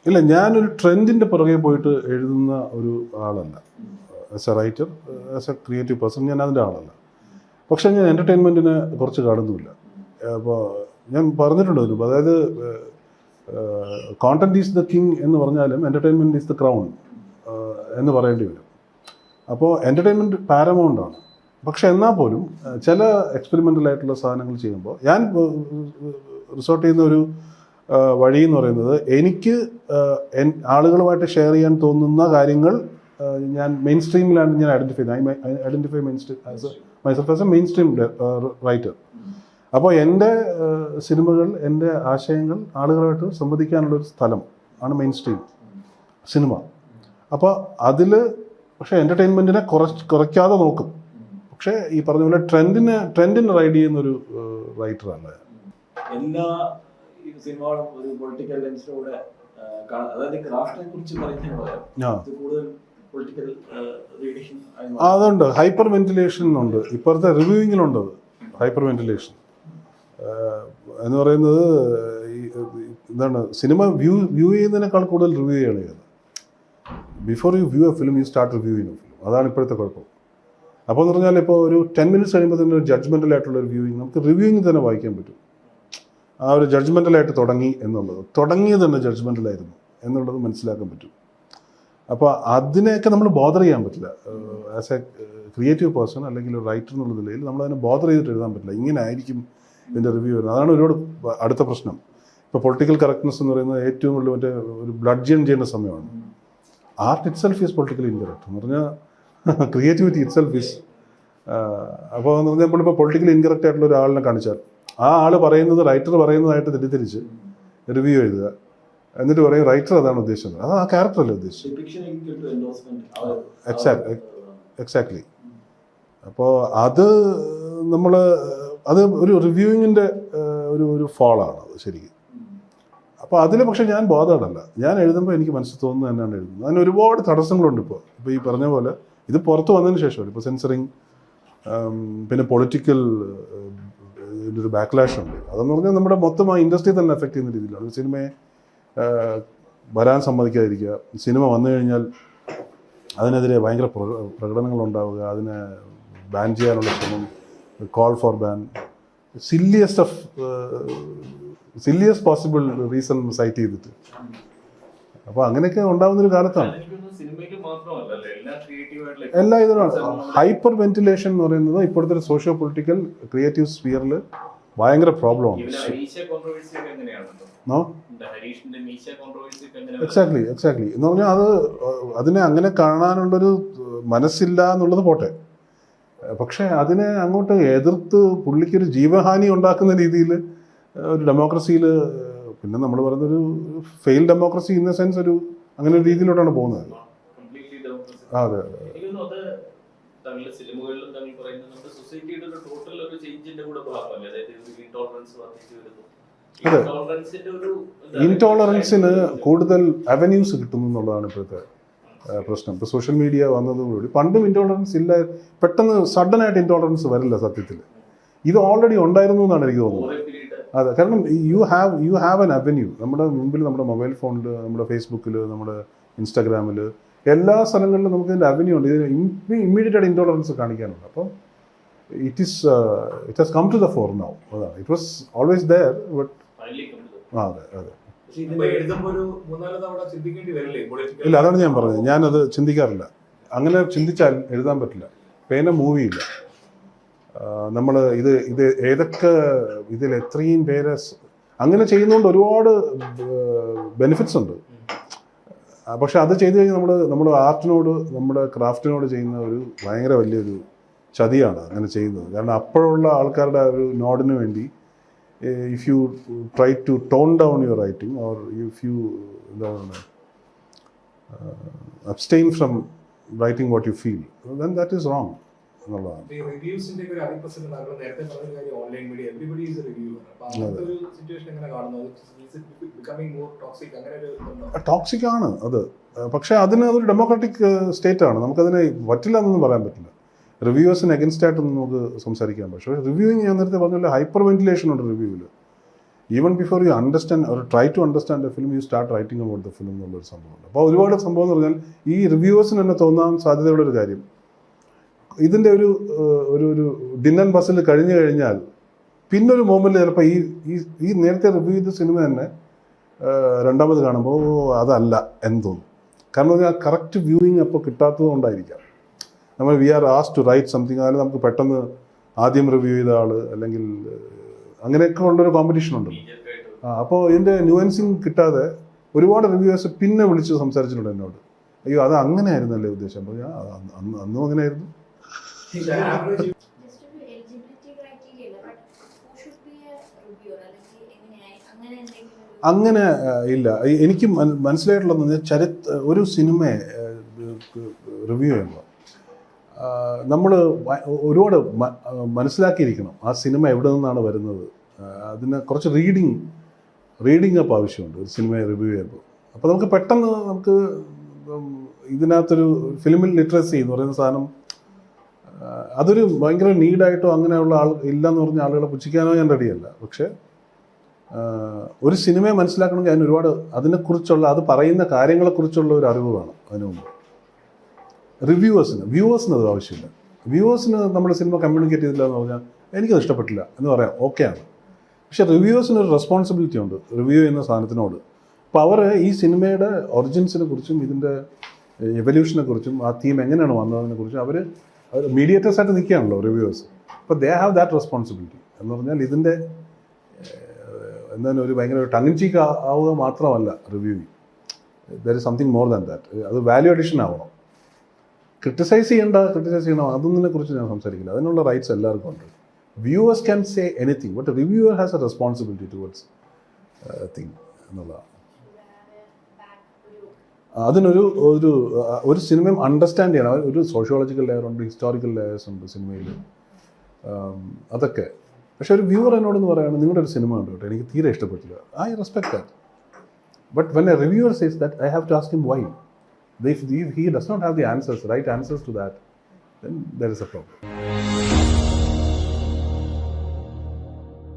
ഇല്ല, ഞാനൊരു ട്രെൻഡിൻ്റെ പുറകെ പോയിട്ട് എഴുതുന്ന ഒരു ആളല്ല. As A writer, as A creative person ഞാൻ അതിൻ്റെ ആളല്ല. പക്ഷേ ഞാൻ എൻ്റർടൈൻമെൻറ്റിനെ കുറച്ച് കാണുന്നുമില്ല. അപ്പോൾ ഞാൻ പറഞ്ഞിട്ടുണ്ട് അതിന്, അതായത് കോണ്ടന്റ് ഈസ് ദ കിങ് എന്ന് പറഞ്ഞാലും എൻ്റർടൈൻമെൻറ്റ് ഈസ് ദ ക്രൗൺ എന്ന് പറയേണ്ടി വരും. അപ്പോൾ എൻ്റർടൈൻമെൻറ്റ് പാരമൗണ്ടാണ്. പക്ഷെ എന്നാൽ പോലും ചില എക്സ്പെരിമെൻ്റൽ ആയിട്ടുള്ള സാധനങ്ങൾ ചെയ്യുമ്പോൾ ഞാൻ റിസോർട്ട് ചെയ്യുന്ന ഒരു വഴി എന്ന് പറയുന്നത്, എനിക്ക് ആളുകളുമായിട്ട് ഷെയർ ചെയ്യാൻ തോന്നുന്ന കാര്യങ്ങൾ ഞാൻ മെയിൻ സ്ട്രീമിലാണ് ഞാൻ identify main stream myself as A main stream writer. അപ്പോൾ എൻ്റെ സിനിമകൾ, എൻ്റെ ആശയങ്ങൾ ആളുകളുമായിട്ട് സംവദിക്കാനുള്ളൊരു സ്ഥലം ആണ് മെയിൻ സ്ട്രീം സിനിമ. അപ്പോൾ അതിൽ പക്ഷേ എൻ്റർടൈൻമെൻറ്റിനെ കുറയ്ക്കാതെ നോക്കും. പക്ഷേ ഈ പറഞ്ഞ പോലെ ട്രെൻഡിനെ റൈഡ് ചെയ്യുന്നൊരു റൈറ്ററല്ല. എല്ലാ സിനിമകളും ഒരു പൊളിറ്റിക്കൽ ലെൻസിലൂടെ, അതായത് ക്രാഫ്റ്റിനെ കുറിച്ച് പറയുന്നതിന് കൂടുതൽ പൊളിറ്റിക്കൽ റീഡിങ് അതുണ്ട്. ഹൈപ്പർ വെന്റിലേഷൻ ഉണ്ട്, ഇപ്പോഴത്തെ റിവ്യൂയിങ്ങിലുണ്ട് ഹൈപ്പർ വെന്റിലേഷൻ എന്ന് പറയുന്നത്. എന്താണ്, സിനിമ വ്യൂ ചെയ്യുന്നതിനേക്കാൾ കൂടുതൽ റിവ്യൂ ചെയ്യണം ചെയ്യുന്നത്. Before you view A film you start reviewing A film. അതാണ് ഇപ്പോഴത്തെ കുഴപ്പം. അപ്പോൾ എന്ന് പറഞ്ഞാൽ ഇപ്പോൾ ഒരു 10 minutes കഴിയുമ്പോൾ തന്നെ ഒരു ജഡ്ജ്മെൻ്റലായിട്ടുള്ള ഒരു വ്യൂയിങ് നമുക്ക് റിവ്യൂയിങ് തന്നെ വായിക്കാൻ പറ്റും. ആ ഒരു ജഡ്ജ്മെൻ്റലായിട്ട് തുടങ്ങിയത് തന്നെ ജഡ്ജ്മെൻ്റലായിരുന്നു എന്നുള്ളത് മനസ്സിലാക്കാൻ പറ്റും. അപ്പോൾ അതിനെയൊക്കെ നമ്മൾ ബോദർ ചെയ്യാൻ പറ്റില്ല. ആസ് എ ക്രിയേറ്റീവ് പേഴ്സൺ അല്ലെങ്കിൽ ഒരു റൈറ്റർ എന്നുള്ള നിലയിൽ നമ്മളതിനെ ബോദർ ചെയ്തിട്ട് എഴുതാൻ പറ്റില്ല. ഇങ്ങനെ ആയിരിക്കും ഇതിൻ്റെ റിവ്യൂ വരുന്നത്. അതാണ് ഒരുപാട് അടുത്ത പ്രശ്നം. ഇപ്പോൾ പൊളിറ്റിക്കൽ കറക്റ്റ്നെസ് എന്ന് പറയുന്നത് ഏറ്റവും കൂടുതൽ മറ്റേ ഒരു ബ്ലഡ്ജൻ ചെയ്യുന്ന സമയമാണ്. Art it self is politically incorrect എന്ന് പറഞ്ഞാൽ ക്രിയേറ്റിവിറ്റി ഇറ്റ് സെൽഫ് ഈസ്. അപ്പോൾ എന്ന് പറഞ്ഞാൽ നമ്മളിപ്പോൾ പൊളിറ്റിക്കലി ഇൻകറക്റ്റ് ആയിട്ടുള്ള ഒരാളിനെ കാണിച്ചാൽ ആ ആൾ പറയുന്നത് റൈറ്റർ പറയുന്നതായിട്ട് തെറ്റിദ്ധരിച്ച് റിവ്യൂ എഴുതുക, എന്നിട്ട് പറയും റൈറ്റർ അതാണ് ഉദ്ദേശിച്ചത്. അത് ആ ക്യാരക്ടറല്ലേ ഉദ്ദേശിച്ചത്. എക്സാക്ട്ലി. അപ്പോൾ അത് ഒരു റിവ്യൂയിങ്ങിൻ്റെ ഒരു ഫോളാണ് അത് ശരിക്കും. അപ്പോൾ അതിൽ പക്ഷേ ഞാൻ ബോധമല്ല. ഞാൻ എഴുതുമ്പോൾ എനിക്ക് മനസ്സിൽ തോന്നുന്നത് തന്നെയാണ് എഴുതുന്നത്. അതിന് ഒരുപാട് തടസ്സങ്ങളുണ്ട്. ഇപ്പോൾ ഈ പറഞ്ഞ പോലെ ഇത് പുറത്ത് വന്നതിന് ശേഷമല്ല. ഇപ്പോൾ സെൻസറിങ്, പിന്നെ പൊളിറ്റിക്കൽ ഒരു ബാക്ക്ലാഷ് ഉണ്ട്. അതെന്ന് പറഞ്ഞാൽ നമ്മുടെ മൊത്തം ആ ഇൻഡസ്ട്രി തന്നെ എഫക്റ്റ് ചെയ്യുന്ന രീതിയിലാണ്. ഒരു സിനിമയെ വരാൻ സമ്മതിക്കാതിരിക്കുക, സിനിമ വന്നു കഴിഞ്ഞാൽ അതിനെതിരെ ഭയങ്കര പ്രകടനങ്ങൾ ഉണ്ടാവുക, അതിനെ ബാൻ ചെയ്യാനുള്ള ശ്രമം, call for ban, silliest possible reason cite ചെയ്തിട്ട്. അപ്പോൾ അങ്ങനെയൊക്കെ ഉണ്ടാകുന്നൊരു കാലത്താണ് എല്ലാ ഇതിലാണ് ഹൈപ്പർ വെന്റിലേഷൻ എന്ന് പറയുന്നത്. ഇപ്പോഴത്തെ ഒരു സോഷ്യോ പൊളിറ്റിക്കൽ ക്രിയേറ്റീവ് സ്ഫിയറിൽ ഭയങ്കര പ്രോബ്ലമാണ്. എക്സാക്ട്ലി എന്ന് പറഞ്ഞാൽ അതിനെ അങ്ങനെ കാണാനുള്ളൊരു മനസ്സില്ല എന്നുള്ളത് പോട്ടെ. പക്ഷേ അതിനെ അങ്ങോട്ട് എതിർത്ത് പുള്ളിക്കൊരു ജീവഹാനി ഉണ്ടാക്കുന്ന രീതിയിൽ ഒരു ഡെമോക്രസിയിൽ, പിന്നെ നമ്മൾ പറയുന്നൊരു fail democracy in the sense ഒരു അങ്ങനെ ഒരു രീതിയിലോട്ടാണ് പോകുന്നത്. അതെ ഇൻടോളറൻസിന് കൂടുതൽ അവന്യൂസ് കിട്ടുന്നു എന്നുള്ളതാണ് ഇപ്പോഴത്തെ പ്രശ്നം. ഇപ്പോൾ സോഷ്യൽ മീഡിയ വന്നതോടുകൂടി പണ്ടും ഇൻടോളറൻസ് ഇല്ല, പെട്ടെന്ന് സഡനായിട്ട് ഇൻടോളറൻസ് വരില്ല. സത്യത്തിൽ ഇത് ഓൾറെഡി ഉണ്ടായിരുന്നു എന്നാണ് എനിക്ക് തോന്നുന്നത്. അതെ, കാരണം യു ഹാവ് എൻ അവന്യൂ. നമ്മുടെ മുമ്പിൽ, നമ്മുടെ മൊബൈൽ ഫോണിൽ, നമ്മുടെ ഫേസ്ബുക്കിൽ, നമ്മുടെ ഇൻസ്റ്റാഗ്രാമിൽ, എല്ലാ സ്ഥലങ്ങളിലും നമുക്ക് ഇതിൻ്റെ അവന്യൂ ഉണ്ട്. ഇതിന് ഇമ്മീഡിയറ്റ് ആയിട്ട് ഇൻടോളറൻസ് കാണിക്കാനുണ്ട്. അപ്പോൾ it has come to the fore now. അതാണ്, it was always there but അതെ. ഇല്ല, അതാണ് ഞാൻ പറഞ്ഞത്. ഞാനത് ചിന്തിക്കാറില്ല. അങ്ങനെ ചിന്തിച്ചാൽ എഴുതാൻ പറ്റില്ല. പേന മൂവിയില്ല. നമ്മൾ ഇത് ഏതൊക്കെ ഇതിൽ എത്രയും പേര് അങ്ങനെ ചെയ്യുന്നതുകൊണ്ട് ഒരുപാട് ബെനിഫിറ്റ്സ് ഉണ്ട്. പക്ഷെ അത് ചെയ്തു കഴിഞ്ഞാൽ നമ്മുടെ ആർട്ടിനോട്, നമ്മുടെ ക്രാഫ്റ്റിനോട് ചെയ്യുന്ന ഒരു ഭയങ്കര വലിയൊരു ചതിയാണ് അങ്ങനെ ചെയ്യുന്നത്. കാരണം അപ്പോഴുള്ള ആൾക്കാരുടെ ഒരു നോഡിന് വേണ്ടി if you try to tone down your writing or if you abstain from writing what you feel, then that is wrong. റിവ്യൂസിന്റെ ഒരു അതിപ്രസരം നേരത്തെ പറഞ്ഞ കാര്യം, online media everybody is A reviewer. അപ്പോൾ അങ്ങനത്തെ ഒരു സിറ്റുവേഷൻ എങ്ങനെ കാണുന്നത്? ബിക്കമിങ് മോർ ടോക്സിക്, അങ്ങനെ ഒരു ടോക്സിക് ആണ് അത്. പക്ഷേ അതൊരു ഡെമോക്രാറ്റിക് സ്റ്റേറ്റ് ആണ്. നമുക്കതിനെ പറ്റില്ല എന്നൊന്നും പറയാൻ പറ്റില്ല. റിവ്യൂവേഴ്സിന് അഗൻസ്റ്റ് ആയിട്ടൊന്നും നമുക്ക് സംസാരിക്കാൻ. പക്ഷേ റിവ്യൂയിങ് ഞാൻ നേരത്തെ പറഞ്ഞാൽ ഹൈപ്പർ വെന്റിലേഷൻ ഉണ്ട് റിവ്യൂവിൽ. Even before you understand or try to understand the film you start writing about the film എന്നുള്ളൊരു സംഭവമുണ്ട്. അപ്പോൾ ഒരുപാട് സംഭവം എന്ന് പറഞ്ഞാൽ ഈ റിവ്യൂവേഴ്സിന് തന്നെ തോന്നാൻ സാധ്യതയുള്ളൊരു കാര്യം, ഇതിൻ്റെ ഒരു ഒരു ഡിന്നൻ ബസ്സിൽ കഴിഞ്ഞു കഴിഞ്ഞാൽ പിന്നൊരു മൊമെൻറ്റിൽ ചിലപ്പോൾ ഈ നേരത്തെ റിവ്യൂ ചെയ്ത സിനിമ തന്നെ രണ്ടാമത് കാണുമ്പോൾ അതല്ല എന്ന് തോന്നും. കാരണം ആ കറക്റ്റ് വ്യൂയിങ് അപ്പോൾ കിട്ടാത്തത് കൊണ്ടായിരിക്കാം. നമ്മൾ we are asked to write something, അതിന് നമുക്ക് പെട്ടെന്ന് ആദ്യം റിവ്യൂ ചെയ്ത ആൾ അല്ലെങ്കിൽ അങ്ങനെയൊക്കെ ഉള്ളൊരു കോമ്പറ്റീഷൻ ഉണ്ട്. അപ്പോൾ ഇതിൻ്റെ ന്യൂവൻസിങ് കിട്ടാതെ ഒരുപാട് റിവ്യൂവേഴ്സ് പിന്നെ വിളിച്ച് സംസാരിച്ചിട്ടുണ്ട് എന്നോട്, അയ്യോ അത് അങ്ങനെയായിരുന്നല്ലേ ഉദ്ദേശം. അപ്പോൾ ഞാൻ അന്നും അങ്ങനെയായിരുന്നു. അങ്ങനെ ഇല്ല. എനിക്ക് മനസ്സിലായിട്ടുള്ളതെന്ന് പറഞ്ഞാൽ ഒരു സിനിമയെ റിവ്യൂ ചെയ്യുമ്പോൾ നമ്മൾ ഒരുപാട് മനസ്സിലാക്കിയിരിക്കണം ആ സിനിമ എവിടെ നിന്നാണ് വരുന്നത്. അതിന് കുറച്ച് റീഡിങ് അപ്പ് ആവശ്യമുണ്ട് ഒരു സിനിമയെ റിവ്യൂ ചെയ്യുമ്പോൾ. അപ്പോൾ നമുക്ക് പെട്ടെന്ന് നമുക്ക് ഇതിനകത്തൊരു ഫിലിമിൽ ലിറ്ററസി എന്ന് പറയുന്ന സാധനം അതൊരു ഭയങ്കര നീഡായിട്ടോ അങ്ങനെയുള്ള ഇല്ലയെന്ന് പറഞ്ഞ ആളുകളെ പുച്ഛിക്കാനോ ഞാൻ റെഡിയല്ല. പക്ഷേ ഒരു സിനിമയെ മനസ്സിലാക്കണമെങ്കിൽ അതിന് ഒരുപാട് അതിനെക്കുറിച്ചുള്ള അത് പറയുന്ന കാര്യങ്ങളെക്കുറിച്ചുള്ള ഒരു അറിവ് വേണം അതിനു മുമ്പ്. വ്യൂവേഴ്സിന് അത് ആവശ്യമില്ല. വ്യൂവേഴ്സിന് നമ്മുടെ സിനിമ കമ്മ്യൂണിക്കേറ്റ് ചെയ്തില്ല എന്ന് പറഞ്ഞാൽ എനിക്കത് ഇഷ്ടപ്പെട്ടില്ല എന്ന് പറയാം, ഓക്കെയാണ്. പക്ഷേ റിവ്യൂവേഴ്സിന് ഒരു റെസ്പോൺസിബിലിറ്റി ഉണ്ട് റിവ്യൂ ചെയ്യുന്ന സാധനത്തിനോട്. അപ്പോൾ അവർ ഈ സിനിമയുടെ ഒറിജിൻസിനെ കുറിച്ചും ഇതിൻ്റെ എവല്യൂഷനെ കുറിച്ചും ആ തീം എങ്ങനെയാണ് വന്നതിനെ കുറിച്ചും അവർ മീഡിയേറ്റേഴ്സായിട്ട് നിൽക്കുകയാണല്ലോ റിവ്യൂവേഴ്സ്. അപ്പോൾ ദേ ഹാവ് ദാറ്റ് റെസ്പോൺസിബിലിറ്റി എന്ന് പറഞ്ഞാൽ ഇതിൻ്റെ എന്താണ് ഒരു ഭയങ്കര ടങ് ഇൻ ചീക്ക് ആവുക മാത്രമല്ല reviewing. There is something more than that. അത് വാല്യൂ അഡീഷൻ ആവണം. ക്രിട്ടിസൈസ് ചെയ്യണം അതൊന്നിനെ കുറിച്ച് ഞാൻ സംസാരിക്കില്ല. അതിനുള്ള റൈറ്റ്സ് എല്ലാവർക്കും ഉണ്ട്. Viewers can say anything, but reviewer has A responsibility towards thing എന്നുള്ളതാണ്. അതിനൊരു ഒരു സിനിമയും അണ്ടർസ്റ്റാൻഡ് ചെയ്യണം. ഒരു സോഷ്യോളജിക്കൽ ലെയർ ഉണ്ട്, ഹിസ്റ്റോറിക്കൽ ലെയേഴ്സ് ഉണ്ട് സിനിമയിൽ, അതൊക്കെ. പക്ഷേ ഒരു വ്യൂവർ എന്നോടെന്ന് പറയുകയാണ് നിങ്ങളുടെ ഒരു സിനിമ ഉണ്ട് കേട്ടോ എനിക്ക് തീരെ ഇഷ്ടപ്പെട്ടില്ല, I respect that. But when a reviewer says that I have to ask him why. If he does not have the right answers to that, then there is a problem.